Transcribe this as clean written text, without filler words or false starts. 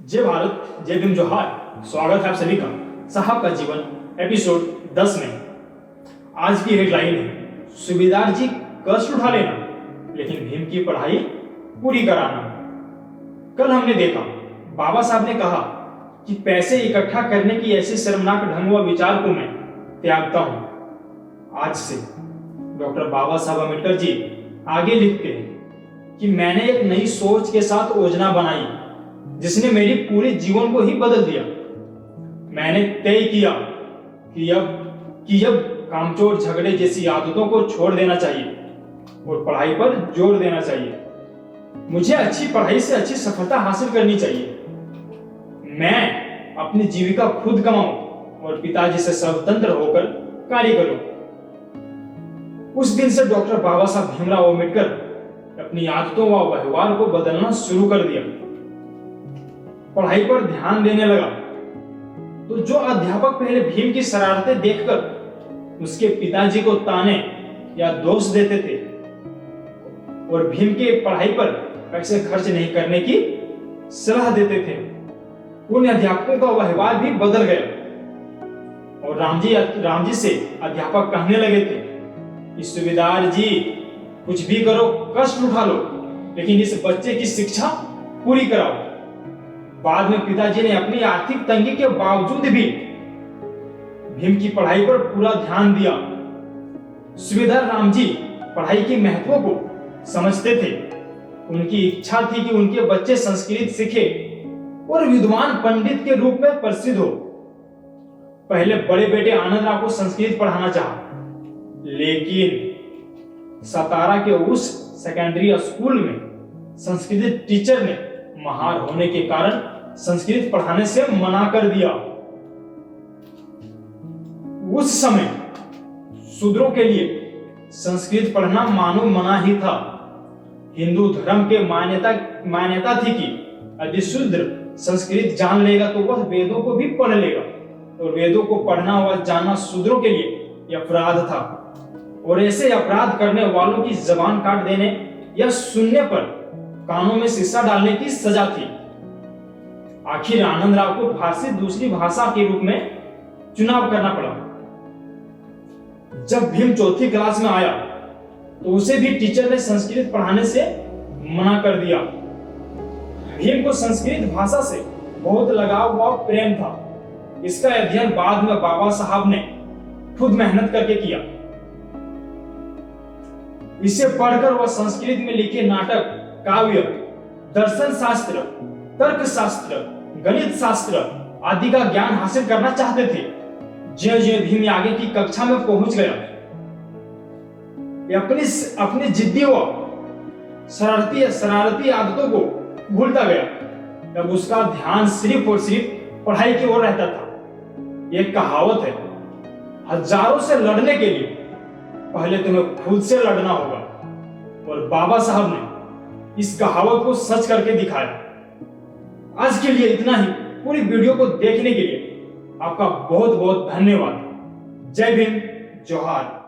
जय भारत, जय भीम, जोहार। स्वागत है आप सभी का साहब का जीवन एपिसोड 10 में। आज की हेडलाइन है, सूबेदार जी कष्ट उठा लेना लेकिन भीम की पढ़ाई पूरी कराना। कल हमने देखा बाबा साहब ने कहा कि पैसे इकट्ठा करने की ऐसी शर्मनाक ढंग व विचार को मैं त्यागता हूं। आज से डॉक्टर बाबा साहब अम्बेडकर जी आगे लिखते हैं कि मैंने एक नई सोच के साथ योजना बनाई जिसने मेरी पूरे जीवन को ही बदल दिया। मैंने तय किया कि अब कामचोर झगड़े जैसी आदतों को छोड़ देना चाहिए और पढ़ाई पर जोर देना चाहिए। मुझे अच्छी पढ़ाई से अच्छी सफलता हासिल करनी चाहिए। मैं अपनी जीविका खुद कमाऊं और पिताजी से स्वतंत्र होकर कार्य करूं। उस दिन से डॉक्टर बाबा साहब भीमराव अम्बेडकर अपनी आदतों व व्यवहार को बदलना शुरू कर दिया। पढ़ाई पर ध्यान देने लगा तो जो अध्यापक पहले भीम की शरारतें देखकर उसके पिताजी को ताने या दोष देते थे और भीम के पढ़ाई पर पैसे खर्च नहीं करने की सलाह देते थे, उन अध्यापकों का व्यवहार भी बदल गया और रामजी से अध्यापक कहने लगे थे कि सूबेदार जी कुछ भी करो, कष्ट उठा लो, लेकिन इस बच्चे की शिक्षा पूरी कराओ। बाद में पिताजी ने अपनी आर्थिक तंगी के बावजूद भी भीम की पढ़ाई पर पूरा ध्यान दिया। सूबेदार रामजी पढ़ाई के महत्व को समझते थे। उनकी इच्छा थी कि उनके बच्चे संस्कृत सीखे और विद्वान पंडित के रूप में प्रसिद्ध हो। पहले बड़े बेटे आनंद राव को संस्कृत पढ़ाना चाहा, लेकिन सतारा के उस सेकेंडरी स्कूल में संस्कृत टीचर ने महार होने के कारण संस्कृत पढ़ाने से मना कर दिया। उस समय शूद्रों के लिए संस्कृत पढ़ना मानो मना ही था। हिंदू धर्म के मान्यता थी कि यदि शूद्र संस्कृत जान लेगा तो वह वेदों को भी पढ़ लेगा, और वेदों को पढ़ना व जानना शूद्रों के लिए अपराध था और ऐसे अपराध करने वालों की जबान काट देने या सुनने पर कानों में शीशा डालने की सजा थी। आखिर आनंद राव को फारसी दूसरी भाषा के रूप में चुनाव करना पड़ा। जब भीम चौथी क्लास में आया तो उसे भी टीचर ने संस्कृत पढ़ाने से मना कर दिया। भीम को संस्कृत भाषा से बहुत लगाव व प्रेम था। इसका अध्ययन बाद में बाबा साहब ने खुद मेहनत करके किया। इसे पढ़कर वह संस्कृत में लिखे नाटक, काव्य, दर्शन शास्त्र, तर्क शास्त्र, गणित शास्त्र आदि का ज्ञान हासिल करना चाहते थे। ज्यों-ज्यों भीम आगे की कक्षा में पहुंच गया, अपनी जिद्दी व शरारती आदतों को भूलता गया। तब उसका ध्यान सिर्फ और सिर्फ पढ़ाई की ओर रहता था। एक कहावत है, हजारों से लड़ने के लिए पहले तुम्हें खुद से लड़ना होगा, और बाबा साहब ने इस कहावत को सच करके दिखाया। आज के लिए इतना ही। पूरी वीडियो को देखने के लिए आपका बहुत बहुत धन्यवाद। जय भीम, जोहार।